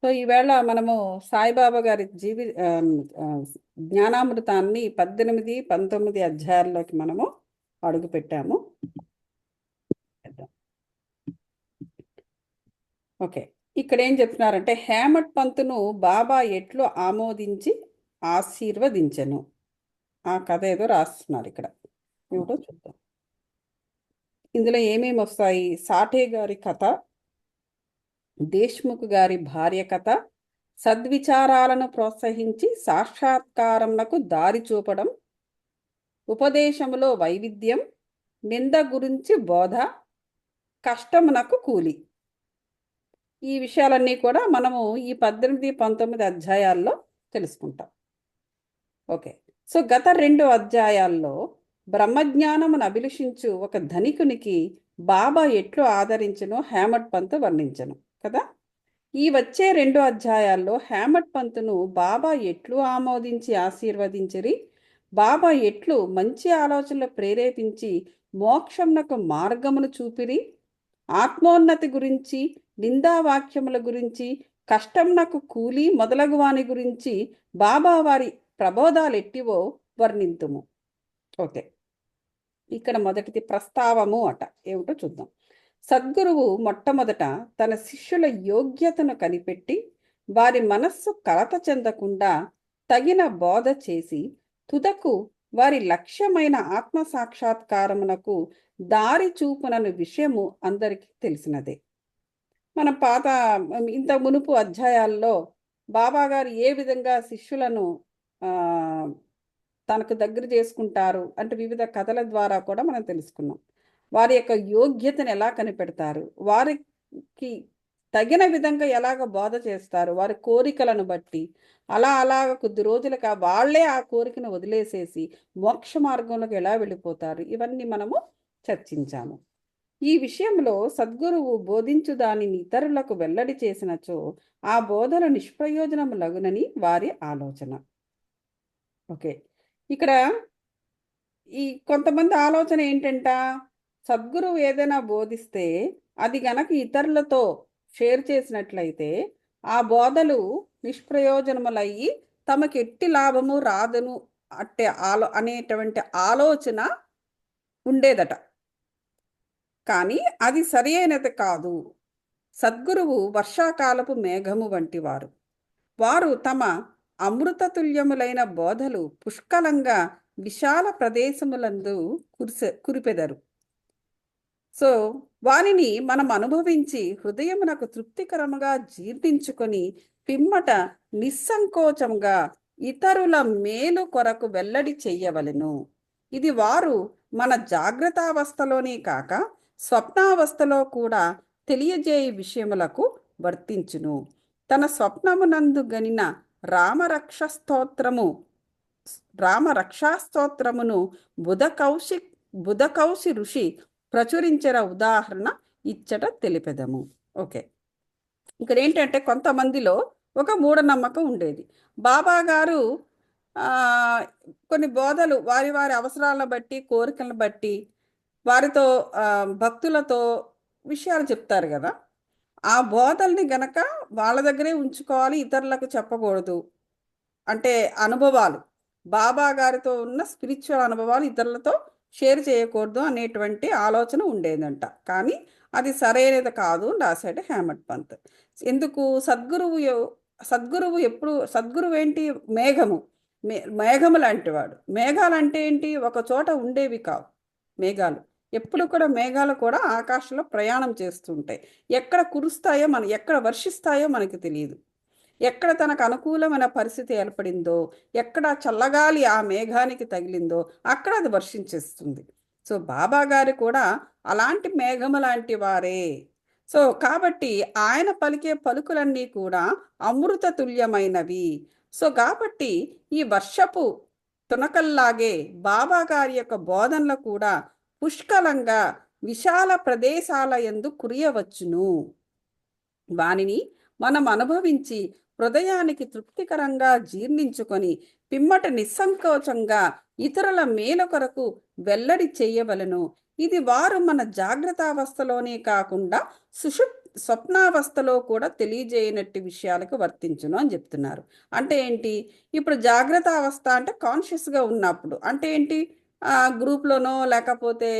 So ఈవేళ మనము సాయిబాబా గారి జ్ఞానామృతాన్ని 18, 19 అధ్యాయాల్లోకి మనము అడుగు పెట్టాము. ఓకే, ఇక్కడ ఏం చెప్తున్నారంటే హేమట్ పంతును బాబా ఎట్లు ఆమోదించి ఆశీర్వదించెను. ఆ కథ ఏదో రాస్తున్నారు ఇక్కడ, ఏమిటో చూద్దాం. ఇందులో ఏమేమి వస్తాయి? సాఠే గారి కథ, దేశ్ముఖ్ గారి భార్య కథ, సద్విచారాలను ప్రోత్సహించి సాక్షాత్కారమునకు దారి చూపడం, ఉపదేశములో వైవిధ్యం, నింద గురించి బోధ, కష్టమునకు కూలి. ఈ విషయాలన్నీ కూడా మనము ఈ 18, 19 అధ్యాయాల్లో తెలుసుకుంటాం. ఓకే, సో గత 2 అధ్యాయాల్లో బ్రహ్మజ్ఞానమును అభిలషించు ఒక ధనికునికి బాబా ఎట్లు ఆదరించను హేమట్ పంత్ వర్ణించను కదా. ఈ వచ్చే 2 అధ్యాయాల్లో హేమట్ పంతును బాబా ఎట్లు ఆమోదించి ఆశీర్వదించిరి, బాబా ఎట్లు మంచి ఆలోచనలు ప్రేరేపించి మోక్షమునకు మార్గమును చూపిరి, ఆత్మోన్నతి గురించి, నిందావాక్యముల గురించి, కష్టంనకు కూలి మొదలగు వాని గురించి బాబా వారి ప్రబోధాలు ఎట్టివో వర్ణింతుము. ఓకే, ఇక్కడ మొదటిది ప్రస్తావము అట, ఏమిటో చూద్దాం. సద్గురువు మొట్టమొదట తన శిష్యుల యోగ్యతను కనిపెట్టి వారి మనస్సు కలత చెందకుండా తగిన బోధ చేసి తుదకు వారి లక్ష్యమైన ఆత్మ సాక్షాత్కారమునకు దారి చూపునను విషయము అందరికీ తెలిసినదే. మన ఇంత మునుపు అధ్యాయాల్లో బాబాగారు ఏ విధంగా శిష్యులను తనకు దగ్గర చేసుకుంటారు అంటే వివిధ కథల ద్వారా కూడా మనం తెలుసుకున్నాం. వారి యొక్క యోగ్యతను ఎలా కనిపెడతారు, వారికి తగిన విధంగా ఎలాగ బోధ చేస్తారు, వారి కోరికలను బట్టి అలాగ కొద్ది రోజులుగా వాళ్లే ఆ కోరికను వదిలేసేసి మోక్ష మార్గంలోకి ఎలా వెళ్ళిపోతారు, ఇవన్నీ మనము చర్చించాము. ఈ విషయంలో సద్గురువు బోధించు దానిని ఇతరులకు వెల్లడి చేసినచో ఆ బోధన నిష్ప్రయోజనములగునని వారి ఆలోచన. ఓకే, ఇక్కడ ఈ కొంతమంది ఆలోచన ఏంటంట, సద్గురువు ఏదైనా బోధిస్తే అది గనక ఇతరులతో షేర్ చేసినట్లయితే ఆ బోధలు నిష్ప్రయోజనములయ్యి తమకు ఎట్టి లాభము రాదును అనేటువంటి ఆలోచన ఉండేదట. కానీ అది సరి అయినది కాదు. సద్గురువు వర్షాకాలపు మేఘము వంటి వారు తమ అమృతతుల్యములైన బోధలు పుష్కలంగా విశాల ప్రదేశములందు కురిపెదరు. సో వారిని మనం అనుభవించి హృదయమునకు తృప్తికరముగా జీర్ణించుకొని పిమ్మట నిస్సంకోచంగా ఇతరుల మేలు కొరకు వెల్లడి చెయ్యవలెను. ఇది వారు మన జాగ్రత్తావస్థలోనే కాక స్వప్నావస్థలో కూడా తెలియజేయ విషయములకు వర్తించును. తన స్వప్నమునందు గనిన రామరక్షాస్తోత్రమును బుధకౌశి ఋషి ప్రచురించిన ఉదాహరణ ఇచ్చట తెలిపెదము. ఓకే, ఇక్కడ ఏంటంటే కొంతమందిలో ఒక మూఢనమ్మకం ఉండేది. బాబా గారు కొన్ని బోధలు వారి అవసరాలను బట్టి, కోరికలను బట్టి వారితో భక్తులతో విషయాలు చెప్తారు కదా. ఆ బోధల్ని గనక వాళ్ళ దగ్గరే ఉంచుకోవాలి, ఇతరులకు చెప్పకూడదు. అంటే అనుభవాలు, బాబా గారితో ఉన్న స్పిరిచువల్ అనుభవాలు ఇతరులతో షేర్ చేయకూడదు అనేటువంటి ఆలోచన ఉండేదంట. కానీ అది సరైనది కాదు రాశాడు హేమట్ పంత్. ఎందుకు? సద్గురువు ఏంటి? మేఘము లాంటి వాడు. మేఘాలు అంటే ఏంటి? ఒక చోట ఉండేవి కావు మేఘాలు. ఎప్పుడు కూడా మేఘాలు కూడా ఆకాశంలో ప్రయాణం చేస్తుంటాయి. ఎక్కడ కురుస్తాయో ఎక్కడ వర్షిస్తాయో మనకి తెలియదు. ఎక్కడ తనకు అనుకూలమైన పరిస్థితి ఏర్పడిందో, ఎక్కడ చల్లగాలి ఆ మేఘానికి తగిలిందో అక్కడ అది వర్షించేస్తుంది. సో బాబా గారు కూడా అలాంటి మేఘము లాంటి వారే. సో కాబట్టి ఆయన పలికే పలుకులన్నీ కూడా అమృత తుల్యమైనవి. సో కాబట్టి ఈ వర్షపు తునకల్లాగే బాబా గారి యొక్క బోధనలు కూడా పుష్కలంగా విశాల ప్రదేశాల యందు కురియవచ్చును. వానిని మనం అనుభవించి హృదయానికి తృప్తికరంగా జీర్ణించుకొని పిమ్మట నిస్సంకోచంగా ఇతరుల మేలు కొరకు వెల్లడి చేయవలను. ఇది వారు మన జాగ్రత్తావస్థలోనే కాకుండా స్వప్నావస్థలో కూడా తెలియజేయనట్టి విషయాలకు వర్తించును అని చెప్తున్నారు. అంటే ఏంటి? ఇప్పుడు జాగ్రత్త అవస్థ అంటే కాన్షియస్గా ఉన్నప్పుడు అంటే ఏంటి? గ్రూప్లోనో లేకపోతే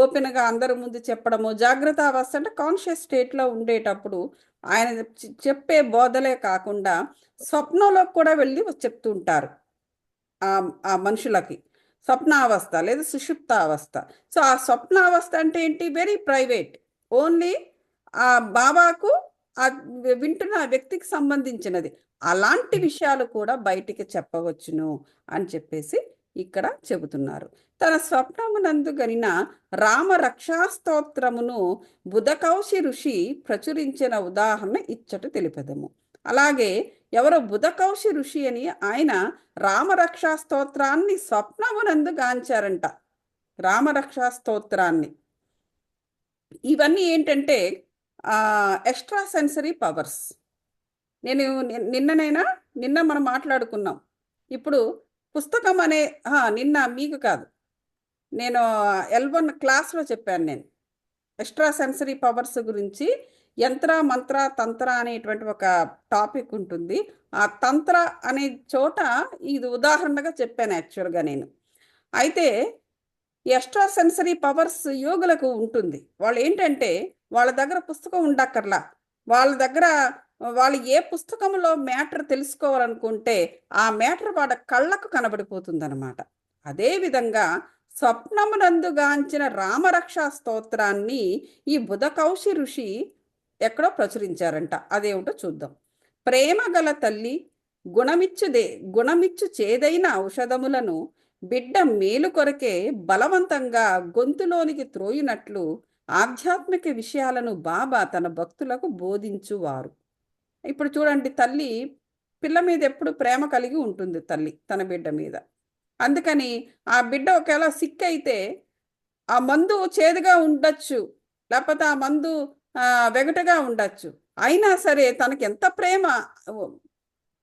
ఓపెన్గా అందరి ముందు చెప్పడము. జాగ్రత్త అవస్థ అంటే కాన్షియస్ స్టేట్లో ఉండేటప్పుడు ఆయన చెప్పే బోధలే కాకుండా స్వప్నంలోకి కూడా వెళ్ళి చెప్తూ ఉంటారు ఆ మనుషులకి. స్వప్నావస్థ లేదా సుషుప్తావస్థ. సో ఆ స్వప్నావస్థ అంటే ఏంటి? Very private. ఓన్లీ ఆ బాబాకు ఆ వింటున్న వ్యక్తికి సంబంధించినది. అలాంటి విషయాలు కూడా బయటికి చెప్పవచ్చును అని చెప్పేసి ఇక్కడ చెబుతున్నారు. తన స్వప్నమునందు గనిన రామ రక్షాస్తోత్రమును బుధకౌశి ఋషి ప్రచురించిన ఉదాహరణ ఇచ్చట తెలిపెదము. అలాగే ఎవరో బుధకౌశి ఋషి అని ఆయన రామరక్షా స్తోత్రాన్ని స్వప్నమునందు గాంచారంట. రామరక్షా స్తోత్రాన్ని. ఇవన్నీ ఏంటంటే ఎక్స్ట్రా సెన్సరీ పవర్స్. నేను నిన్న మనం మాట్లాడుకున్నాం. ఇప్పుడు పుస్తకం అనే నిన్న మీకు కాదు, నేను L1 క్లాస్లో చెప్పాను. నేను ఎక్స్ట్రా సెన్సరీ పవర్స్ గురించి యంత్ర మంత్ర తంత్ర అనేటువంటి ఒక టాపిక్ ఉంటుంది. ఆ తంత్ర అనే చోట ఇది ఉదాహరణగా చెప్పాను యాక్చువల్గా నేను. అయితే ఎక్స్ట్రా సెన్సరీ పవర్స్ యోగులకు ఉంటుంది. వాళ్ళు ఏంటంటే వాళ్ళ దగ్గర పుస్తకం ఉండక్కర్లా, వాళ్ళ దగ్గర వాళ్ళు ఏ పుస్తకంలో మ్యాటర్ తెలుసుకోవాలనుకుంటే ఆ మ్యాటర్ వాళ్ళ కళ్ళకు కనబడిపోతుంది అనమాట. అదేవిధంగా స్వప్నమునందుగాంచిన రామరక్షా స్తోత్రాన్ని ఈ బుధకౌశి ఋషి ఎక్కడో ప్రచురించారంట. అదేమిటో చూద్దాం. ప్రేమ గల తల్లి గుణమిచ్చు చేదైన ఔషధములను బిడ్డ మేలు కొరకే బలవంతంగా గొంతులోనికి త్రోయినట్లు ఆధ్యాత్మిక విషయాలను బాబా తన భక్తులకు బోధించువారు. ఇప్పుడు చూడండి, తల్లి పిల్ల మీద ఎప్పుడు ప్రేమ కలిగి ఉంటుంది తల్లి తన బిడ్డ మీద. అందుకని ఆ బిడ్డ ఒకవేళ సిక్ అయితే ఆ మందు చేదుగా ఉండొచ్చు, లేకపోతే ఆ మందు వెగటగా ఉండొచ్చు, అయినా సరే తనకి ఎంత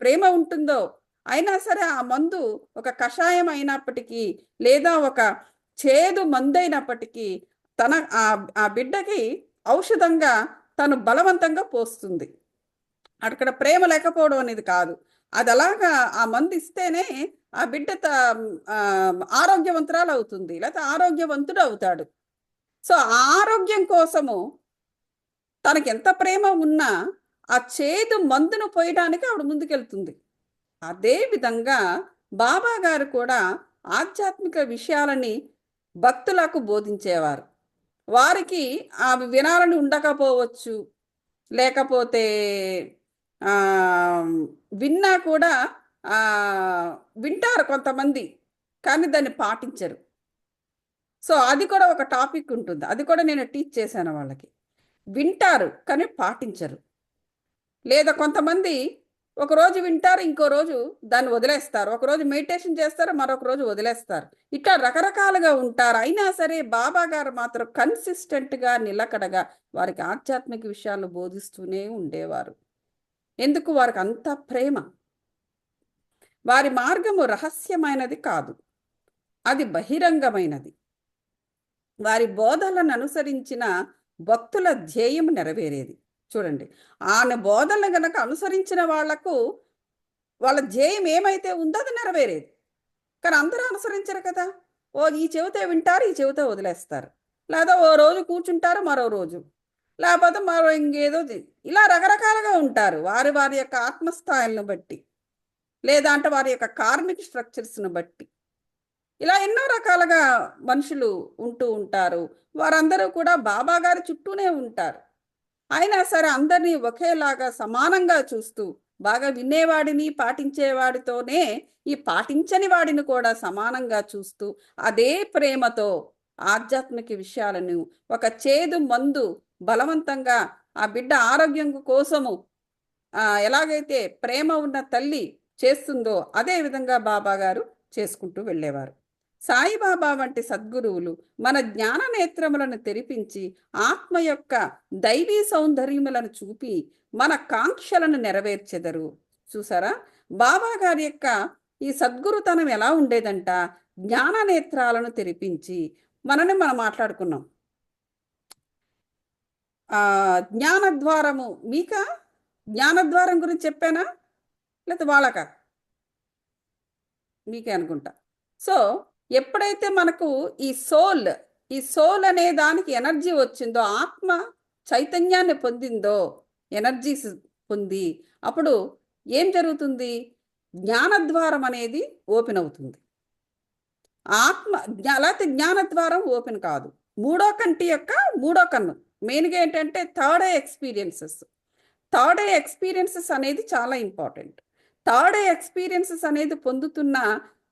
ప్రేమ ఉంటుందో అయినా సరే ఆ మందు ఒక కషాయం అయినప్పటికీ లేదా ఒక చేదు మందు అయినప్పటికీ ఆ బిడ్డకి ఔషధంగా తను బలవంతంగా పోస్తుంది. అక్కడ ప్రేమ లేకపోవడం అనేది కాదు. అది అలాగా ఆ మందు ఇస్తేనే ఆ బిడ్డ ఆరోగ్యవంతురాలు అవుతుంది, లేకపోతే ఆరోగ్యవంతుడు అవుతాడు. సో ఆ ఆరోగ్యం కోసము తనకి ఎంత ప్రేమ ఉన్నా ఆ చేదు మందును పోయడానికి ఆవిడ ముందుకెళ్తుంది. అదేవిధంగా బాబా గారు కూడా ఆధ్యాత్మిక విషయాలని భక్తులకు బోధించేవారు. వారికి అవి వినాలని ఉండకపోవచ్చు, లేకపోతే విన్నా కూడా వింటారు కొంతమంది, కానీ దాన్ని పాటించరు. సో అది కూడా ఒక టాపిక్ ఉంటుంది. అది కూడా నేను టీచ్ చేశాను వాళ్ళకి. వింటారు కానీ పాటించరు. లేదా కొంతమంది ఒకరోజు వింటారు, ఇంకో రోజు దాన్ని వదిలేస్తారు. ఒకరోజు మెడిటేషన్ చేస్తారు, మరొక రోజు వదిలేస్తారు. ఇట్లా రకరకాలుగా ఉంటారు. అయినా సరే బాబా గారు మాత్రం కన్సిస్టెంట్గా నిలకడగా వారికి ఆధ్యాత్మిక విషయాలను బోధిస్తూనే ఉండేవారు. ఎందుకు? వారికి అంత ప్రేమ. వారి మార్గము రహస్యమైనది కాదు, అది బహిరంగమైనది. వారి బోధలను అనుసరించిన భక్తుల ధ్యేయం నెరవేరేది. చూడండి, ఆయన బోధనలు గనక అనుసరించిన వాళ్లకు వాళ్ళ ధ్యేయం ఏమైతే ఉందో అది నెరవేరేది. కానీ అందరూ అనుసరించరు కదా. ఈ చెవితే వింటారు, ఈ చెవితే వదిలేస్తారు. లేదా ఓ రోజు కూర్చుంటారు, మరో రోజు, లేకపోతే మరో ఇంకేదో, ఇలా రకరకాలుగా ఉంటారు. వారి వారి యొక్క ఆత్మస్థాయిలను బట్టి, లేదా అంటే వారి యొక్క కార్మిక్ స్ట్రక్చర్స్ను బట్టి ఇలా ఎన్నో రకాలుగా మనుషులు ఉంటూ ఉంటారు. వారందరూ కూడా బాబా గారి చుట్టూనే ఉంటారు. అయినా సరే అందరినీ ఒకేలాగా సమానంగా చూస్తూ, బాగా వినేవాడిని పాటించేవాడితోనే ఈ పాటించని వాడిని కూడా సమానంగా చూస్తూ, అదే ప్రేమతో ఆధ్యాత్మిక విషయాలను ఒక చేదు మందు బలవంతంగా ఆ బిడ్డ ఆరోగ్యం కోసము ఎలాగైతే ప్రేమ ఉన్న తల్లి చేస్తుందో అదే విధంగా బాబా గారు చేసుకుంటూ వెళ్ళేవారు. సాయిబాబా వంటి సద్గురువులు మన జ్ఞాన నేత్రములను తెరిపించి ఆత్మ యొక్క దైవీ సౌందర్యములను చూపి మన కాంక్షలను నెరవేర్చెదరు. చూసారా, బాబా గారి యొక్క ఈ సద్గురుతనం ఎలా ఉండేదంట? జ్ఞాన నేత్రాలను తెరిపించి మనం మాట్లాడుకున్నాం. జ్ఞానద్వారము మీకా? జ్ఞానద్వారం గురించి చెప్పానా లేకపోతే వాళ్ళకా? మీకే అనుకుంటా. సో ఎప్పుడైతే మనకు ఈ సోల్ అనే దానికి ఎనర్జీ వచ్చిందో, ఆత్మ చైతన్యాన్ని పొందిందో, ఎనర్జీస్ పొంది, అప్పుడు ఏం జరుగుతుంది? జ్ఞానద్వారం అనేది ఓపెన్ అవుతుంది. లేకపోతే జ్ఞానద్వారం ఓపెన్ కాదు. మూడో కంటి యొక్క మూడో కన్ను మెయిన్గా ఏంటంటే థర్డ్ ఐ ఎక్స్పీరియన్సెస్ అనేది చాలా ఇంపార్టెంట్. థర్డ్ ఐ ఎక్స్పీరియన్సెస్ అనేది పొందుతున్న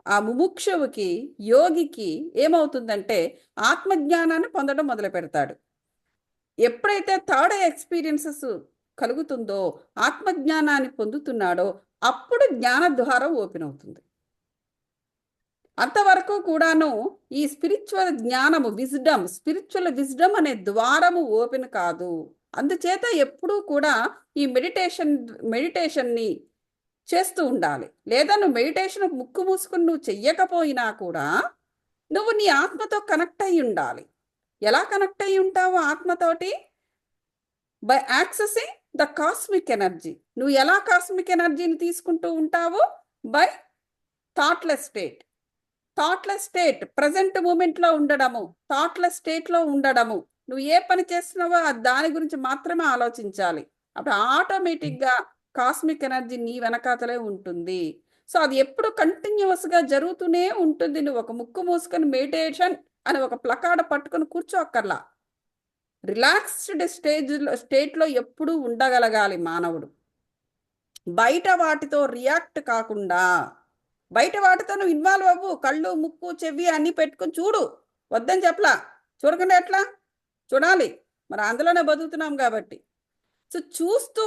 ఆ ముముక్షువుకి, యోగికి ఏమవుతుందంటే ఆత్మజ్ఞానాన్ని పొందడం మొదలు పెడతాడు. ఎప్పుడైతే థర్డ్ ఐ ఎక్స్పీరియన్సెస్ కలుగుతుందో, ఆత్మజ్ఞానాన్ని పొందుతున్నాడో, అప్పుడు జ్ఞాన ద్వారం ఓపెన్ అవుతుంది. అంతవరకు కూడాను ఈ స్పిరిచువల్ విజ్డమ్ అనే ద్వారము ఓపెన్ కాదు. అందుచేత ఎప్పుడూ కూడా ఈ మెడిటేషన్ని చేస్తూ ఉండాలి. లేదా నువ్వు మెడిటేషన్ ముక్కు మూసుకుని నువ్వు చెయ్యకపోయినా కూడా నువ్వు నీ ఆత్మతో కనెక్ట్ అయి ఉండాలి. ఎలా కనెక్ట్ అయి ఉంటావు ఆత్మతోటి? By accessing the cosmic energy. నువ్వు ఎలా కాస్మిక్ ఎనర్జీని తీసుకుంటూ ఉంటావు? బై థాట్లెస్ స్టేట్, ప్రజెంట్ మూమెంట్లో ఉండడము, థాట్లెస్ స్టేట్లో ఉండడము. నువ్వు ఏ పని చేస్తున్నావో దాని గురించి మాత్రమే ఆలోచించాలి. అప్పుడు ఆటోమేటిక్గా కాస్మిక్ ఎనర్జీ నీ వెనకాతలే ఉంటుంది. సో అది ఎప్పుడు కంటిన్యూస్గా జరుగుతూనే ఉంటుంది. నువ్వు ఒక ముక్కు మూసుకొని మెడిటేషన్ అని ఒక ప్లకార్డ పట్టుకొని కూర్చోక్కర్లా. రిలాక్స్డ్ స్టేట్లో ఎప్పుడూ ఉండగలగాలి మానవుడు. బయట వాటితో రియాక్ట్ కాకుండా, బయట వాటితో నువ్వు ఇన్వాల్వ్ అవ్వు. కళ్ళు, ముక్కు, చెవి అన్నీ పెట్టుకొని చూడు, వద్దని చెప్పలా. చూడకుండా ఎట్లా? చూడాలి, మరి అందులోనే బతుకుతున్నాం కాబట్టి. సో చూస్తూ,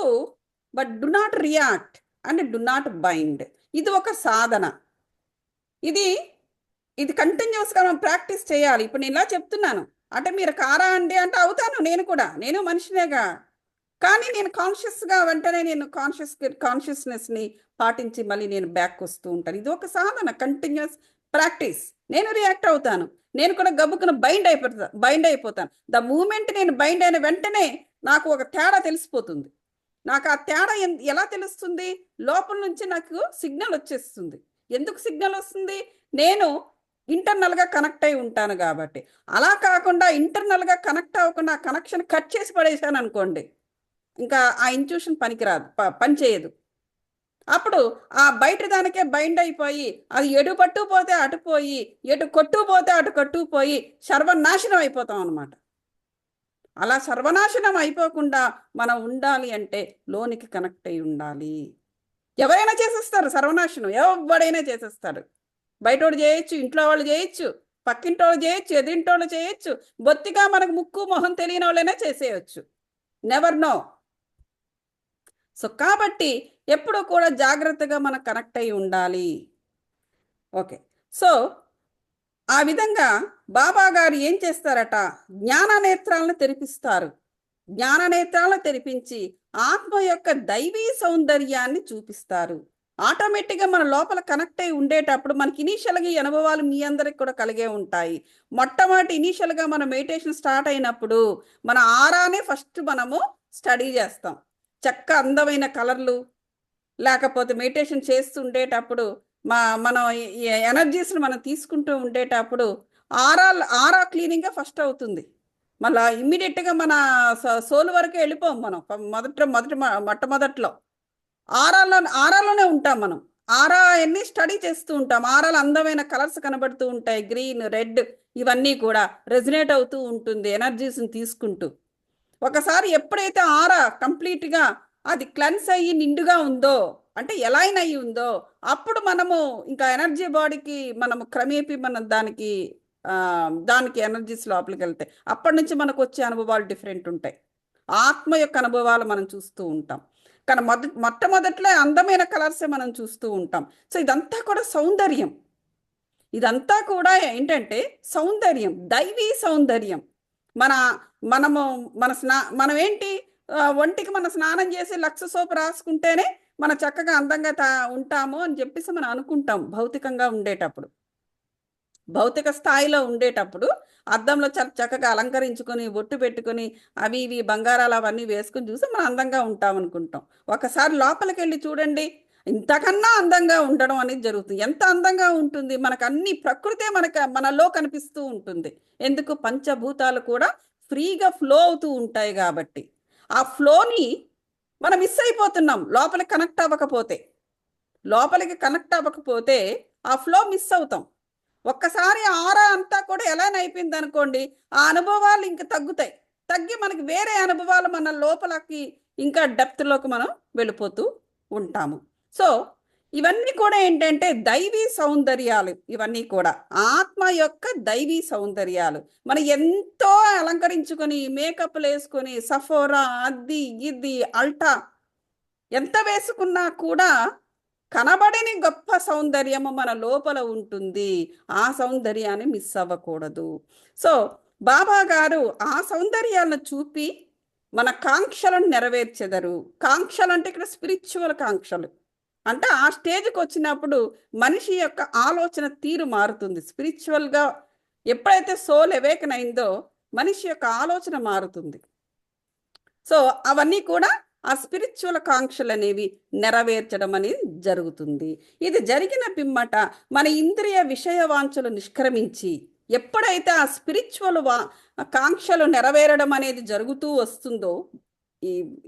but do not react and do not bind. ఇది ఒక సాధన. ఇది కంటిన్యూస్గా మనం ప్రాక్టీస్ చేయాలి. ఇప్పుడు నేను ఇలా చెప్తున్నాను అంటే మీరు కారా అండి అంటే అవుతాను, నేను మనిషినేగా. కానీ నేను కాన్షియస్గా వెంటనే నేను కాన్షియస్నెస్ని పాటించి మళ్ళీ నేను బ్యాక్ వస్తూ ఉంటాను. ఇది ఒక సాధన, కంటిన్యూస్ ప్రాక్టీస్. నేను రియాక్ట్ అవుతాను, నేను కూడా గబుక్కున బైండ్ అయిపోతాను. ద మూమెంట్ నేను బైండ్ అయిన వెంటనే నాకు ఒక తేడా తెలిసిపోతుంది. నాకు ఆ తేడా ఎలా తెలుస్తుంది? లోపల నుంచి నాకు సిగ్నల్ వచ్చేస్తుంది. ఎందుకు సిగ్నల్ వస్తుంది? నేను ఇంటర్నల్గా కనెక్ట్ అయి ఉంటాను కాబట్టి. అలా కాకుండా ఇంటర్నల్గా కనెక్ట్ అవ్వకుండా కనెక్షన్ కట్ చేసి పడేసాను అనుకోండి, ఇంకా ఆ ఇంట్యూషన్ పనికిరాదు, పనిచేయదు. అప్పుడు ఆ బయట దానికే బైండ్ అయిపోయి అది ఎటు పట్టుకుపోతే అటుపోయి, ఎటు కొట్టుకుపోతే అటు కట్టుకుపోయి సర్వనాశనం అయిపోతాం అనమాట. అలా సర్వనాశనం అయిపోకుండా మనం ఉండాలి అంటే లోనికి కనెక్ట్ అయి ఉండాలి. ఎవరైనా చేసేస్తారు సర్వనాశనం, ఎవడైనా చేసేస్తారు. బయటోడు చేయొచ్చు, ఇంట్లో వాళ్ళు చేయొచ్చు, పక్కింటోళ్ళు చేయొచ్చు, ఎదిరింటోళ్ళు చేయొచ్చు, బొత్తిగా మనకు ముక్కు మొహం తెలియని వాళ్ళైనా చేసేయచ్చు. Never know. సో కాబట్టి ఎప్పుడు కూడా జాగ్రత్తగా మనం కనెక్ట్ అయి ఉండాలి. ఓకే. సో ఆ విధంగా బాబా గారు ఏం చేస్తారట? జ్ఞాననేత్రాలను తెరిపిస్తారు. జ్ఞాననేత్రాలను తెరిపించి ఆత్మ యొక్క దైవీ సౌందర్యాన్ని చూపిస్తారు. ఆటోమేటిక్గా మన లోపల కనెక్ట్ అయి ఉండేటప్పుడు మనకి ఇనీషియల్గా ఈ అనుభవాలు మీ అందరికి కూడా కలిగే ఉంటాయి. మొట్టమొదటి ఇనీషియల్గా మన మెడిటేషన్ స్టార్ట్ అయినప్పుడు మన ఆరానే ఫస్ట్ మనము స్టడీ చేస్తాం. చక్క అందమైన కలర్లు, లేకపోతే మెడిటేషన్ చేస్తూ ఉండేటప్పుడు మనం ఎనర్జీస్ని మనం తీసుకుంటూ ఉండేటప్పుడు ఆరా క్లీనింగ్గా ఫస్ట్ అవుతుంది. మళ్ళీ ఇమ్మీడియట్గా మన సోల్ వరకే వెళ్ళిపోం మనం. మొట్టమొదట్లో ఆరాలోనే ఉంటాం మనం. ఆరా అన్ని స్టడీ చేస్తూ ఉంటాం. ఆరాలు అందమైన కలర్స్ కనబడుతూ ఉంటాయి, గ్రీన్, రెడ్, ఇవన్నీ కూడా రెజినేట్ అవుతూ ఉంటుంది ఎనర్జీస్ని తీసుకుంటూ. ఒకసారి ఎప్పుడైతే ఆరా కంప్లీట్గా అది క్లెన్స్ అయ్యి నిండుగా ఉందో, అంటే ఎలైన్ అయ్యి ఉందో, అప్పుడు మనము ఇంకా ఎనర్జీ బాడీకి మనము క్రమేపీ మనం దానికి ఎనర్జీస్ లోపలికి వెళ్తాయి. అప్పటి నుంచి మనకు వచ్చే అనుభవాలు డిఫరెంట్ ఉంటాయి. ఆత్మ యొక్క అనుభవాలు మనం చూస్తూ ఉంటాం. కానీ మొట్టమొదట్లో అందమైన కలర్సే మనం చూస్తూ ఉంటాం. సో ఇదంతా కూడా సౌందర్యం. ఇదంతా కూడా ఏంటంటే సౌందర్యం, దైవీ సౌందర్యం. మనం ఏంటి, ఒంటికి మనం స్నానం చేసి లక్ష సోపు రాసుకుంటేనే మనం చక్కగా అందంగా ఉంటాము అని చెప్పేసి మనం అనుకుంటాం. భౌతికంగా ఉండేటప్పుడు, భౌతిక స్థాయిలో ఉండేటప్పుడు అద్దంలో చక్కగా అలంకరించుకొని బొట్టు పెట్టుకొని అవి ఇవి బంగారాలు అవన్నీ వేసుకొని చూసి మనం అందంగా ఉంటాం అనుకుంటాం. ఒకసారి లోపలికి వెళ్ళి చూడండి, ఇంతకన్నా అందంగా ఉండడం అనేది జరుగుతుంది. ఎంత అందంగా ఉంటుంది, మనకు అన్ని ప్రకృతే మనలో కనిపిస్తూ ఉంటుంది. ఎందుకు? పంచభూతాలు కూడా ఫ్రీగా ఫ్లో అవుతూ ఉంటాయి కాబట్టి. ఆ ఫ్లోని మనం మిస్ అయిపోతున్నాం లోపలికి కనెక్ట్ అవ్వకపోతే ఆ ఫ్లో మిస్ అవుతాం. ఒక్కసారి ఆరా అంతా కూడా ఎలా అయిపోయింది అనుకోండి, ఆ అనుభవాలు ఇంకా తగ్గుతాయి. తగ్గి మనకి వేరే అనుభవాలు మన లోపలికి ఇంకా డెప్త్లోకి మనం వెళ్ళిపోతూ ఉంటాము. సో ఇవన్నీ కూడా ఏంటంటే దైవీ సౌందర్యాలు. ఇవన్నీ కూడా ఆత్మ యొక్క దైవీ సౌందర్యాలు. మనం ఎంతో అలంకరించుకొని మేకప్లు వేసుకొని సఫోరా అది ఇది అల్టా ఎంత వేసుకున్నా కూడా కనబడని గొప్ప సౌందర్యము మన లోపల ఉంటుంది. ఆ సౌందర్యాన్ని మిస్ అవ్వకూడదు. సో బాబా గారు ఆ సౌందర్యాలను చూపి మన కాంక్షలను నెరవేర్చెదరు. కాంక్షలు అంటే ఇక్కడ స్పిరిచువల్ కాంక్షలు. అంటే ఆ స్టేజ్కి వచ్చినప్పుడు మనిషి యొక్క ఆలోచన తీరు మారుతుంది. స్పిరిచువల్గా ఎప్పుడైతే సోల్ అవేకన్ అయిందో మనిషి యొక్క ఆలోచన మారుతుంది. సో అవన్నీ కూడా ఆ స్పిరిచువల్ కాంక్షలు అనేవి నెరవేర్చడం అనేది జరుగుతుంది. ఇది జరిగిన పిమ్మట మన ఇంద్రియ విషయ వాంఛలు నిష్క్రమించి ఎప్పుడైతే ఆ స్పిరిచువల్ కాంక్షలు నెరవేరడం అనేది జరుగుతూ వస్తుందో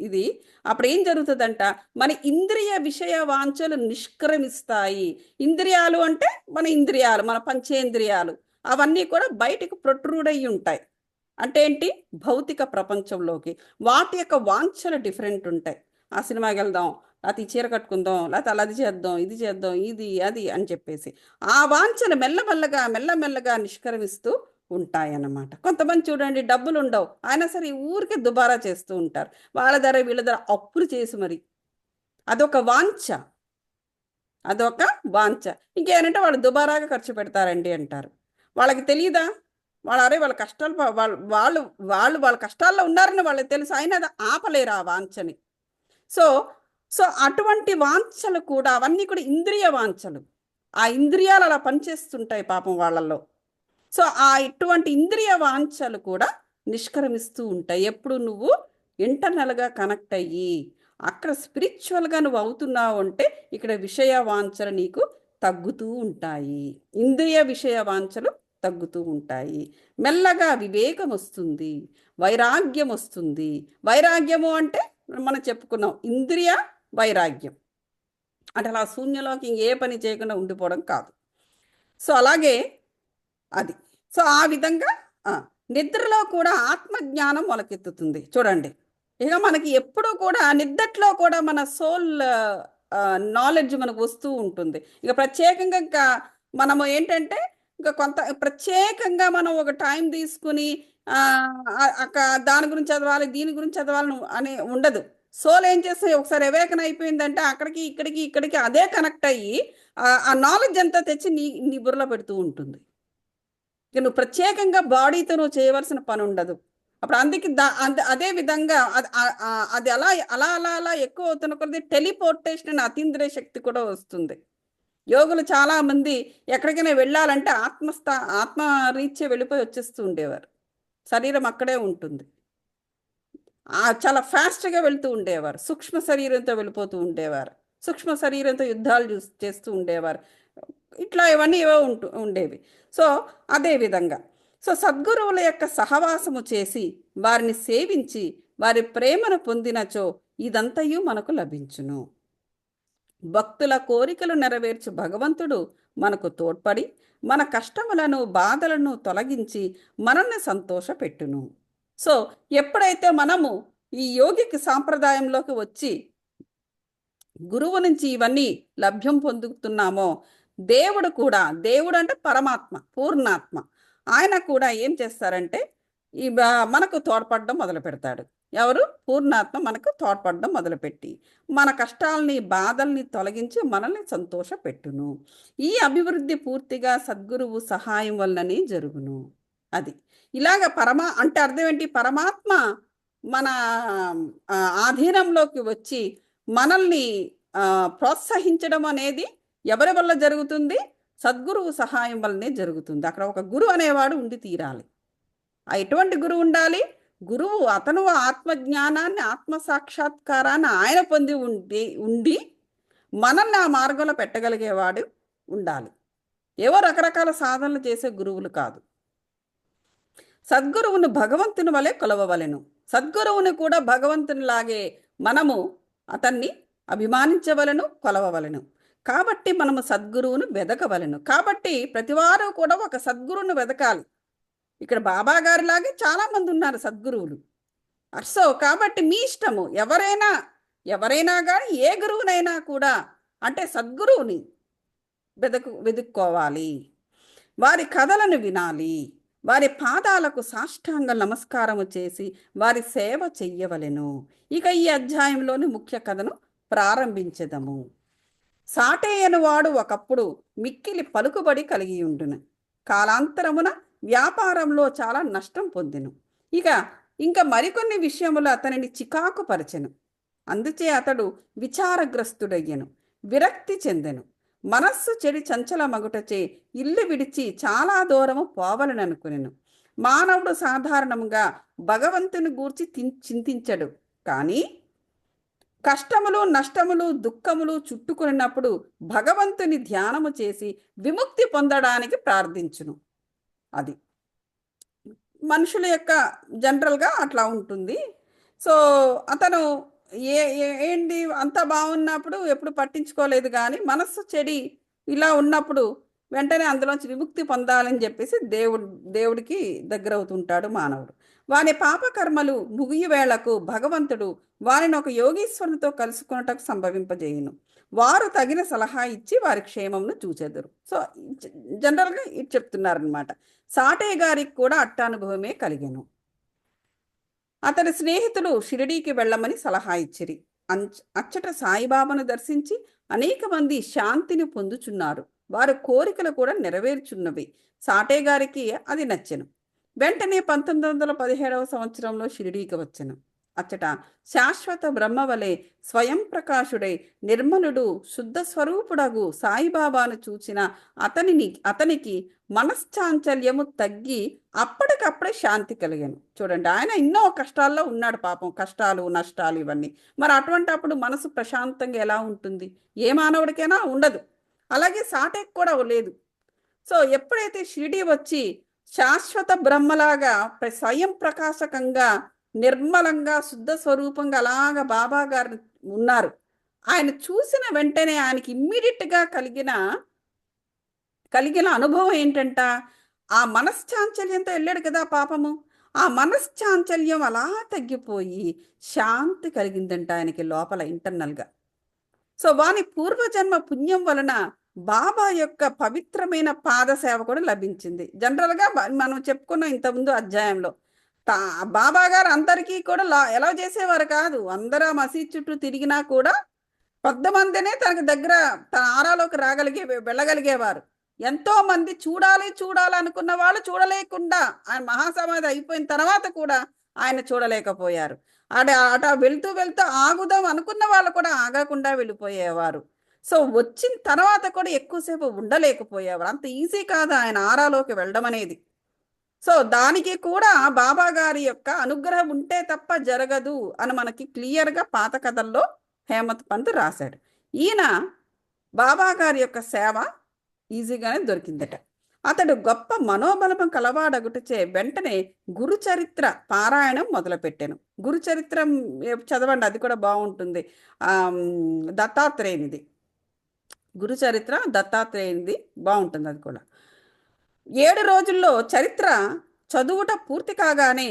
ఇది అప్పుడు ఏం జరుగుతుందంట, మన ఇంద్రియ విషయ వాంఛలు నిష్క్రమిస్తాయి. ఇంద్రియాలు అంటే మన పంచేంద్రియాలు అవన్నీ కూడా బయటకు ప్రొట్రూడ్ అయ్యి ఉంటాయి. అంటే ఏంటి? భౌతిక ప్రపంచంలోకి వాటి యొక్క వాంఛలు డిఫరెంట్ ఉంటాయి. ఆ సినిమాకి వెళ్దాం, లేకపోతే ఈ చీర కట్టుకుందాం, లేకపోతే అలా అది చేద్దాం, ఇది చేద్దాం, ఇది అది అని చెప్పేసి ఆ వాంఛలు మెల్లమెల్లగా నిష్క్రమిస్తూ ఉంటాయన్నమాట. కొంతమంది చూడండి, డబ్బులు ఉండవు అయినా సరే ఊరికే దుబారా చేస్తూ ఉంటారు. వాళ్ళ ధర వీళ్ళ ధర అప్పులు చేసి మరి. అదొక వాంఛ. ఇంకేనంటే వాళ్ళు దుబారాగా ఖర్చు పెడతారండి అంటారు. వాళ్ళకి తెలియదా? వాళ్ళ కష్టాలు వాళ్ళ కష్టాల్లో ఉన్నారని వాళ్ళకి తెలుసు, అయినా అది ఆపలేరు ఆ వాంఛని. సో సో అటువంటి వాంఛలు కూడా అవన్నీ కూడా ఇంద్రియ వాంఛలు. ఆ ఇంద్రియాలు అలా పనిచేస్తుంటాయి పాపం వాళ్ళల్లో. సో ఇటువంటి ఇంద్రియ వాంఛలు కూడా నిష్క్రమిస్తూ ఉంటాయి ఎప్పుడు నువ్వు ఇంటర్నల్గా కనెక్ట్ అయ్యి. అక్కడ స్పిరిచువల్గా నువ్వు అవుతున్నావు అంటే ఇక్కడ విషయ వాంఛలు నీకు తగ్గుతూ ఉంటాయి. ఇంద్రియ విషయ వాంఛలు తగ్గుతూ ఉంటాయి. మెల్లగా వివేకం వస్తుంది, వైరాగ్యం వస్తుంది. వైరాగ్యము అంటే మనం చెప్పుకున్నాం, ఇంద్రియ వైరాగ్యం అంటే అలా శూన్యలోకి ఇంకే పని చేయకుండా ఉండిపోవడం కాదు. సో అలాగే అది. సో ఆ విధంగా నిద్రలో కూడా ఆత్మజ్ఞానం మొలకెత్తుతుంది. చూడండి, ఇక మనకి ఎప్పుడూ కూడా నిద్రలో కూడా మన సోల్ నాలెడ్జ్ మనకు వస్తూ ఉంటుంది. ఇక ప్రత్యేకంగా ఇంకా మనము ఏంటంటే ఇంకా కొంత ప్రత్యేకంగా మనం ఒక టైం తీసుకుని దాని గురించి చదవాలి, దీని గురించి చదవాలి అని ఉండదు. సోల్ ఏం చేస్తే ఒకసారి అవేకన్ అయిపోయిందంటే అక్కడికి ఇక్కడికి అదే కనెక్ట్ అయ్యి ఆ నాలెడ్జ్ అంతా తెచ్చి నీ బుర్రలో పెడుతూ ఉంటుంది. ఇక నువ్వు ప్రత్యేకంగా బాడీతో నువ్వు చేయవలసిన పని ఉండదు అప్పుడు. అందుకే అదే విధంగా అది అలా అలా అలా అలా ఎక్కువ అవుతున్న కొద్ది టెలిపోర్టేషన్ అనే అతీంద్రియ శక్తి కూడా వస్తుంది. యోగులు చాలా మంది ఎక్కడికైనా వెళ్ళాలంటే ఆత్మ రీత్యా వెళ్ళిపోయి వచ్చేస్తూ ఉండేవారు. శరీరం అక్కడే ఉంటుంది. చాలా ఫాస్ట్గా వెళ్తూ ఉండేవారు. సూక్ష్మ శరీరంతో వెళ్ళిపోతూ ఉండేవారు. సూక్ష్మ శరీరంతో యుద్ధాలు చేస్తూ ఉండేవారు. ఇట్లా ఇవన్నీ ఏవో ఉండేవి. సో అదే విధంగా సద్గురువుల యొక్క సహవాసము చేసి వారిని సేవించి వారి ప్రేమను పొందినచో ఇదంతయు మనకు లభించును. భక్తుల కోరికలు నెరవేర్చు భగవంతుడు మనకు తోడ్పడి మన కష్టములను బాధలను తొలగించి మనల్ని సంతోషపెట్టును. సో ఎప్పుడైతే మనము ఈ యోగిక సాంప్రదాయంలోకి వచ్చి గురువు నుంచి ఇవన్నీ లభ్యం పొందుతున్నామో దేవుడు అంటే పరమాత్మ, పూర్ణాత్మ, ఆయన కూడా ఏం చేస్తారంటే మనకు తోడ్పడడం మొదలు పెడతాడు. ఎవరు? పూర్ణాత్మ మనకు తోడ్పడడం మొదలుపెట్టి మన కష్టాలని బాధల్ని తొలగించి మనల్ని సంతోషపెట్టును. ఈ అభివృద్ధి పూర్తిగా సద్గురువు సహాయం వల్లనే జరుగును. అది ఇలాగ అంటే అర్థం ఏంటి? పరమాత్మ మన ఆధీనంలోకి వచ్చి మనల్ని ప్రోత్సహించడం అనేది ఎవరి వల్ల జరుగుతుంది? సద్గురువు సహాయం వల్లనే జరుగుతుంది. అక్కడ ఒక గురువు అనేవాడు ఉండి తీరాలి. ఎటువంటి గురువు ఉండాలి? గురువు అతను ఆత్మజ్ఞానాన్ని, ఆత్మసాక్షాత్కారాన్ని ఆయన పొంది ఉండి మనల్ని ఆ మార్గంలో పెట్టగలిగేవాడు ఉండాలి. ఏవో రకరకాల సాధనలు చేసే గురువులు కాదు. సద్గురువును భగవంతుని వలె కొలవవలెను. సద్గురువుని కూడా భగవంతునిలాగే మనము అతన్ని అభిమానించవలను, కొలవవలను. కాబట్టి మనము సద్గురువును వెదకవలను. కాబట్టి ప్రతివారు కూడా ఒక సద్గురువును వెదకాలి. ఇక్కడ బాబా గారిలాగే చాలామంది ఉన్నారు సద్గురువులు. సో కాబట్టి మీ ఇష్టము. ఎవరైనా కానీ ఏ గురువునైనా కూడా అంటే సద్గురువుని వెతుక్కోవాలి. వారి కథలను వినాలి. వారి పాదాలకు సాష్టాంగ నమస్కారము చేసి వారి సేవ చెయ్యవలెను. ఇక ఈ అధ్యాయంలోని ముఖ్య కథను ప్రారంభించదము. సాటేయను వాడు ఒకప్పుడు మిక్కిలి పలుకుబడి కలిగి ఉండును. కాలాంతరమున వ్యాపారంలో చాలా నష్టం పొందెను. ఇంకా మరికొన్ని విషయములు అతనిని చికాకు పరిచెను. అందుచే అతడు విచారగ్రస్తుడయ్యను, విరక్తి చెందెను. మనస్సు చెడి చంచల మగుటచే ఇల్లు విడిచి చాలా దూరము పోవలననుకునెను. మానవుడు సాధారణంగా భగవంతుని గూర్చి చింతించడు, కానీ కష్టములు, నష్టములు, దుఃఖములు చుట్టుకున్నప్పుడు భగవంతుని ధ్యానము చేసి విముక్తి పొందడానికి ప్రార్థించును. అది మనుషుల యొక్క జనరల్గా అట్లా ఉంటుంది. సో అతను ఏంటి అంతా బాగున్నప్పుడు ఎప్పుడు పట్టించుకోలేదు, కానీ మనస్సు చెడి ఇలా ఉన్నప్పుడు వెంటనే అందులోంచి విముక్తి పొందాలని చెప్పేసి దేవుడికి దగ్గర అవుతుంటాడు మానవుడు. వారి పాపకర్మలు ముగియ వేళకు భగవంతుడు వారిని ఒక యోగీశ్వరునితో కలుసుకున్నటకు సంభవింపజేయును. వారు తగిన సలహా ఇచ్చి వారి క్షేమంను చూచెదరు. సో జనరల్గా ఇది చెప్తున్నారనమాట. సాటే గారికి కూడా అట్టానుభవమే కలిగెను. అతని స్నేహితులు షిరిడీకి వెళ్ళమని సలహా ఇచ్చిరి. అచ్చట సాయిబాబాను దర్శించి అనేక మంది శాంతిని పొందుచున్నారు. వారి కోరికలు కూడా నెరవేర్చున్నవి. సాటే గారికి అది నచ్చెను. వెంటనే 1917వ సంవత్సరంలో షిరిడీకి వచ్చెను. అచ్చట శాశ్వత బ్రహ్మవలే స్వయం ప్రకాశుడై నిర్మలుడు శుద్ధ స్వరూపుడగు సాయిబాబాను చూచిన అతనికి మనశ్చాంచల్యము తగ్గి అప్పటికప్పుడే శాంతి కలిగాను. చూడండి, ఆయన ఎన్నో కష్టాల్లో ఉన్నాడు పాపం, కష్టాలు నష్టాలు ఇవన్నీ. మరి అటువంటి అప్పుడు మనసు ప్రశాంతంగా ఎలా ఉంటుంది? ఏ మానవుడికైనా ఉండదు. అలాగే సాటేకి కూడా లేదు. సో ఎప్పుడైతే షిరిడీ వచ్చి శాశ్వత బ్రహ్మలాగా స్వయం ప్రకాశకంగా నిర్మలంగా శుద్ధ స్వరూపంగా అలాగా బాబా గారు ఉన్నారు, ఆయన చూసిన వెంటనే ఆయనకి ఇమ్మీడియట్గా కలిగిన అనుభవం ఏంటంట, ఆ మనశ్చాంచల్యంతో వెళ్ళాడు కదా పాపము, ఆ మనశ్చాంచల్యం అలా తగ్గిపోయి శాంతి కలిగిందంట ఆయనకి లోపల ఇంటర్నల్గా. సో వాని పూర్వజన్మ పుణ్యం వలన బాబా యొక్క పవిత్రమైన పాద సేవ కూడా లభించింది. జనరల్గా మనం చెప్పుకున్న ఇంతకుముందు అధ్యాయంలో బాబా గారు అందరికీ కూడా ఎలా చేసేవారు కాదు. అందరూ మసీద్ చుట్టూ తిరిగినా కూడా కొద్దిమందినే తనకు దగ్గర తన ఆరాలోకి వెళ్ళగలిగేవారు. ఎంతో మంది చూడాలనుకున్న వాళ్ళు చూడలేకుండా ఆయన మహాసమాధి అయిపోయిన తర్వాత కూడా ఆయన చూడలేకపోయారు. అట వెళ్తూ ఆగుదాం అనుకున్న వాళ్ళు కూడా ఆగకుండా వెళ్ళిపోయేవారు. సో వచ్చిన తర్వాత కూడా ఎక్కువసేపు ఉండలేకపోయేవారు. అంత ఈజీ కాదు ఆయన ఆరాలోకి వెళ్ళడం అనేది. సో దానికి కూడా బాబా గారి యొక్క అనుగ్రహం ఉంటే తప్ప జరగదు అని మనకి క్లియర్గా పాత కథల్లో హేమత్ పంత్ రాశాడు. ఈయన బాబా గారి యొక్క సేవ ఈజీగానే దొరికిందట. అతడు గొప్ప మనోబలము కలవాడగుటచే వెంటనే గురుచరిత్ర పారాయణం మొదలుపెట్టాను. గురుచరిత్రం చదవండి, అది కూడా బాగుంటుంది. దత్తాత్రేయునిది గురుచరిత్ర, దత్తాత్రేయునిది బాగుంటుంది. అది కూడా 7 రోజుల్లో చరిత్ర చదువుట పూర్తి కాగానే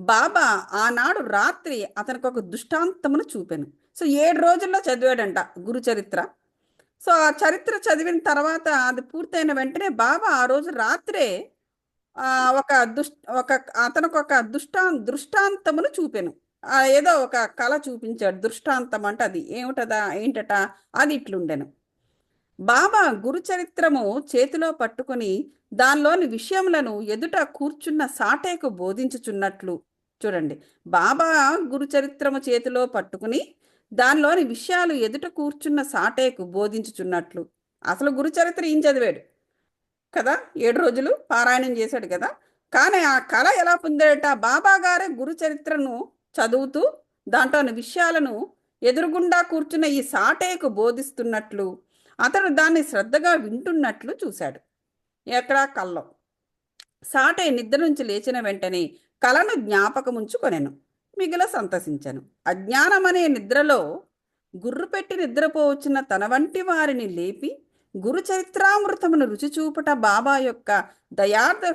బాబా ఆనాడు రాత్రి అతనికి ఒక దృష్టాంతమును చూపాను. సో 7 రోజుల్లో చదివాడంట గురుచరిత్ర. సో ఆ చరిత్ర చదివిన తర్వాత అది పూర్తయిన వెంటనే బాబా ఆ రోజు రాత్రే అతనికి ఒక దృష్టాంతమును చూపాను. ఏదో ఒక కళ చూపించాడు. దృష్టాంతం అంటే అది ఏంటట అది ఇట్లుండెను. బాబా గురుచరిత్రము చేతిలో పట్టుకుని దానిలోని విషయములను ఎదుట కూర్చున్న సాటేకు బోధించుచున్నట్లు. చూడండి, బాబా గురుచరిత్రము చేతిలో పట్టుకుని దానిలోని విషయాలు ఎదుట కూర్చున్న సాటేకు బోధించుచున్నట్లు. అసలు గురుచరిత్ర ఈయన చదివాడు కదా, 7 రోజులు పారాయణం చేశాడు కదా. కానీ ఆ కళ ఎలా పొందాడట, బాబా గారే గురు చరిత్రను చదువుతూ దాంట్లోని విషయాలను ఎదురుగుండా కూర్చున్న ఈ సాటేకు బోధిస్తున్నట్లు అతడు దాన్ని శ్రద్ధగా వింటున్నట్లు చూశాడు. ఎక్కడా కల్లో. సాటే నిద్ర నుంచి లేచిన వెంటనే కలను జ్ఞాపకముంచుకొనెను, మిగిల సంతసించెను. అజ్ఞానమనే నిద్రలో గుర్రుపెట్టి నిద్రపోవచ్చున్న తన వంటి వారిని లేపి గురు చరిత్రామృతమును రుచి చూపుట బాబా యొక్క దయార్థ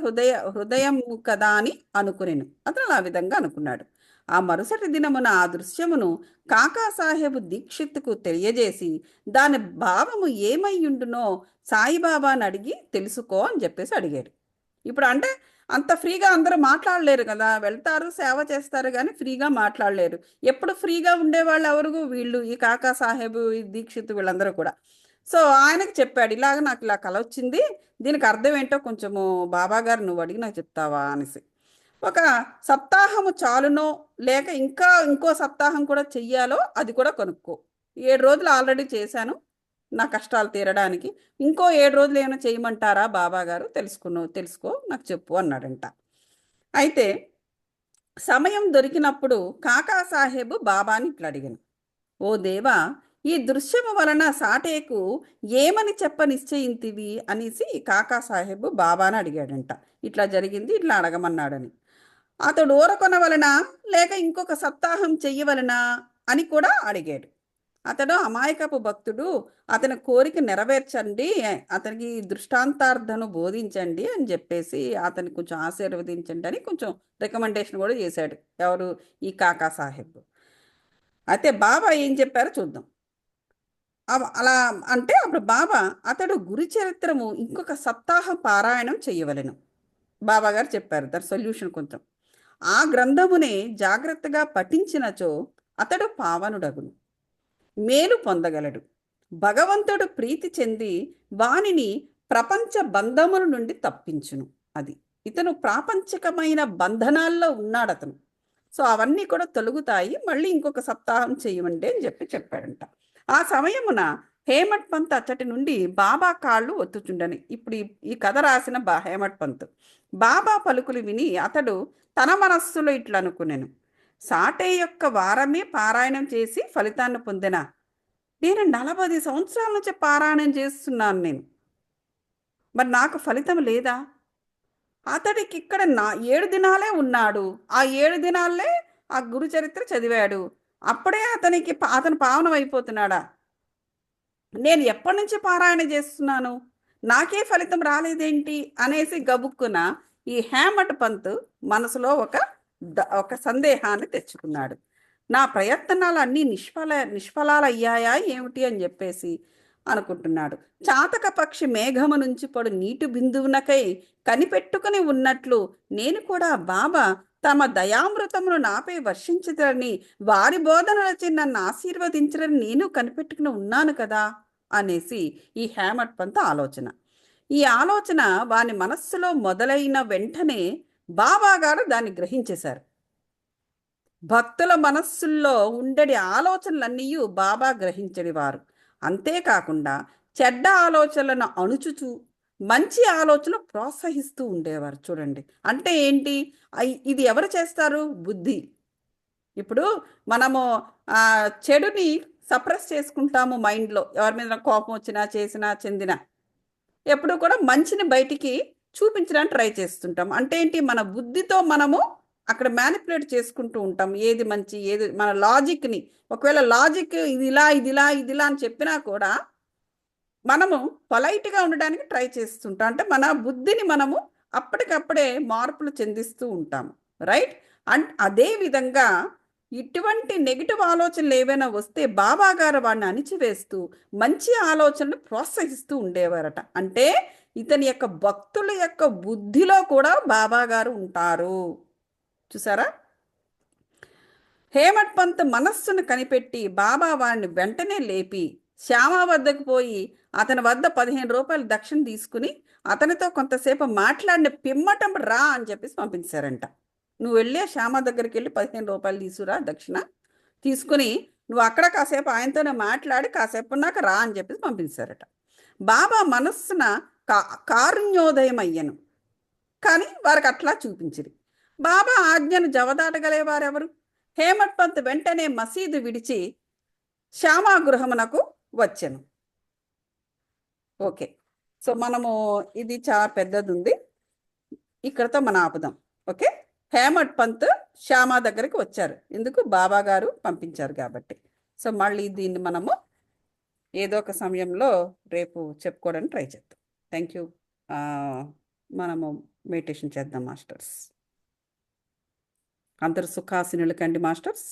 హృదయము కదా అని అనుకునేను. అతను ఆ విధంగా అనుకున్నాడు. ఆ మరుసటి దినమున ఆ దృశ్యమును కాకాసాహెబు దీక్షిత్తుకు తెలియజేసి దాని భావము ఏమయ్యుండునో సాయిబాబాని అడిగి తెలుసుకో అని చెప్పేసి అడిగాడు. ఇప్పుడు అంటే అంత ఫ్రీగా అందరూ మాట్లాడలేరు కదా, వెళ్తారు సేవ చేస్తారు కానీ ఫ్రీగా మాట్లాడలేరు. ఎప్పుడు ఫ్రీగా ఉండేవాళ్ళు ఎవరు, వీళ్ళు ఈ కాకా సాహెబు, ఈ దీక్షిత్, వీళ్ళందరూ కూడా. సో ఆయనకు చెప్పాడు, ఇలాగ నాకు ఇలా కల వచ్చింది, దీనికి అర్థం ఏంటో కొంచెము బాబా గారు నువ్వు అడిగి నాకు చెప్తావా అనేసి. ఒక సప్తాహము చాలునో లేక ఇంకో సప్తాహం కూడా చెయ్యాలో అది కూడా కనుక్కో. 7 రోజులు ఆల్రెడీ చేశాను నా కష్టాలు తీరడానికి, ఇంకో 7 రోజులు ఏమైనా చేయమంటారా బాబా గారు, తెలుసుకో నాకు చెప్పు అన్నాడంట. అయితే సమయం దొరికినప్పుడు కాకాసాహెబు బాబాని ఇట్లా అడిగాను, ఓ దేవా, ఈ దృశ్యము వలన సాటేకు ఏమని చెప్ప నిశ్చయింతివి అనేసి కాకాసాహెబు బాబాని అడిగాడంట. ఇట్లా జరిగింది, ఇట్లా అడగమన్నాడని. అతడు ఊరకొనవలన లేక ఇంకొక సప్తాహం చెయ్యవలనా అని కూడా అడిగాడు. అతడు అమాయకపు భక్తుడు, అతని కోరిక నెరవేర్చండి, అతనికి దృష్టాంతార్థను బోధించండి అని చెప్పేసి అతన్ని కొంచెం ఆశీర్వదించండి అని కొంచెం రికమెండేషన్ కూడా చేశాడు. ఎవరు, ఈ కాకా సాహెబ్. అయితే బాబా ఏం చెప్పారో చూద్దాం. అలా అంటే అప్పుడు బాబా, అతడు గురు చరిత్రము ఇంకొక సప్తాహం పారాయణం చేయవలెను. బాబా గారు చెప్పారు దాని సొల్యూషన్ కొంచెం. ఆ గ్రంథమునే జాగ్రత్తగా పఠించినచో అతడు పావనుడగును, మేలు పొందగలడు. భగవంతుడు ప్రీతి చెంది వానిని ప్రపంచ బంధముల నుండి తప్పించును. అది ఇతను ప్రాపంచికమైన బంధనాల్లో ఉన్నాడు అతను. సో అవన్నీ కూడా తొలుగుతాయి, మళ్ళీ ఇంకొక సప్తాహం చేయమండి అని చెప్పాడంట. ఆ సమయమున హేమట్ పంత్ అచ్చటి నుండి బాబా కాళ్ళు ఒత్తుచుండని. ఇప్పుడు ఈ కథ రాసిన హేమట్ పంత్ బాబా పలుకులు విని అతడు తన మనస్సులో ఇట్లా అనుకునేను, సాటే యొక్క వారమే పారాయణం చేసి ఫలితాన్ని పొందిన నేను 40 సంవత్సరాల నుంచి పారాయణం చేస్తున్నాను నేను, మరి నాకు ఫలితం లేదా? అతడికి ఇక్కడ 7 దినాలే ఉన్నాడు, ఆ 7 దినాలే ఆ గురు చరిత్ర చదివాడు, అప్పుడే అతను పావనం అయిపోతున్నాడా? నేను ఎప్పటి నుంచి పారాయణ చేస్తున్నాను, నాకే ఫలితం రాలేదేంటి అనేసి గబుక్కున ఈ హేమట్ పంత్ మనసులో ఒక సందేహాన్ని తెచ్చుకున్నాడు. నా ప్రయత్నాలు అన్నీ నిష్ఫలాలయ్యాయా ఏమిటి అని చెప్పేసి అనుకుంటున్నాడు. చాతక పక్షి మేఘము నుంచి పడు నీటి బిందువునకై కనిపెట్టుకుని ఉన్నట్లు నేను కూడా బాబా తమ దయామృతమును నాపై వర్షించదని వారి బోధనలచి నన్ను ఆశీర్వదించరని నేను కనిపెట్టుకుని ఉన్నాను కదా అనేసి ఈ హేమట్ పంత్ ఆలోచన. ఈ ఆలోచన వాని మనస్సులో మొదలైన వెంటనే బాబా గారు దాన్ని గ్రహించేశారు. భక్తుల మనస్సుల్లో ఉండడి ఆలోచనలన్నీ బాబా గ్రహించడివారు. అంతేకాకుండా చెడ్డ ఆలోచనలను అణుచుచూ మంచి ఆలోచన ప్రోత్సహిస్తూ ఉండేవారు. చూడండి, అంటే ఏంటి, ఇది ఎవరు చేస్తారు? బుద్ధి. ఇప్పుడు మనము చెడుని సప్రెస్ చేసుకుంటాము మైండ్లో, ఎవరి మీద కోపం వచ్చినా చేసినా చెందినా. ఎప్పుడు కూడా మంచిని బయటికి చూపించడానికి ట్రై చేస్తుంటాం. అంటే ఏంటి, మన బుద్ధితో మనము అక్కడ మ్యానిపులేట్ చేసుకుంటూ ఉంటాం, ఏది మంచి ఏది మన లాజిక్ని. ఒకవేళ లాజిక్ ఇదిలా అని చెప్పినా కూడా మనము పొలైట్గా ఉండడానికి ట్రై చేస్తుంటాం. అంటే మన బుద్ధిని మనము అప్పటికప్పుడే మార్పులు చెందిస్తూ ఉంటాము, రైట్? అండ్ అదే విధంగా ఇటువంటి నెగిటివ్ ఆలోచనలు ఏవైనా వస్తే బాబా గారు వాడిని అణిచివేస్తూ మంచి ఆలోచనలు ప్రోత్సహిస్తూ ఉండేవారట. అంటే ఇతని యొక్క భక్తుల యొక్క బుద్ధిలో కూడా బాబా గారు ఉంటారు. చూసారా? హేమట్ పంత్ మనస్సును కనిపెట్టి బాబా వారిని వెంటనే లేపి శ్యామ వద్దకు పోయి అతని వద్ద 15 రూపాయలు దక్షిణ తీసుకుని అతనితో కొంతసేపు మాట్లాడిన పిమ్మటం రా అని చెప్పేసి పంపించారంట. నువ్వు వెళ్ళి శ్యామ దగ్గరికి వెళ్ళి 15 రూపాయలు తీసుకురా దక్షిణ తీసుకుని నువ్వు అక్కడ కాసేపు ఆయనతోనే మాట్లాడి కాసేపు ఉన్నాక రా అని చెప్పేసి పంపించారట. బాబా మనస్సున కారుణ్యోదయం అయ్యను. కానీ వారికి అట్లా చూపించింది. బాబా ఆజ్ఞను జవదాటగలేవారెవరు? హేమట్ పంత్ వెంటనే మసీదు విడిచి శ్యామాగృహమునకు వచ్చెను. ఓకే, సో మనము ఇది చాలా పెద్దది ఉంది, ఇక్కడతో మనం ఆపుదాం. ఓకే, హేమట్ పంత్ శ్యామ దగ్గరికి వచ్చారు, ఎందుకు? బాబా గారు పంపించారు కాబట్టి. సో మళ్ళీ దీన్ని మనము ఏదో ఒక సమయంలో రేపు చెప్పుకోవడానికి ట్రై చేద్దాం. Thank you. మనము మెడిటేషన్ చేద్దాం మాస్టర్స్. అందరు సుఖాసీనులు కండి మాస్టర్స్.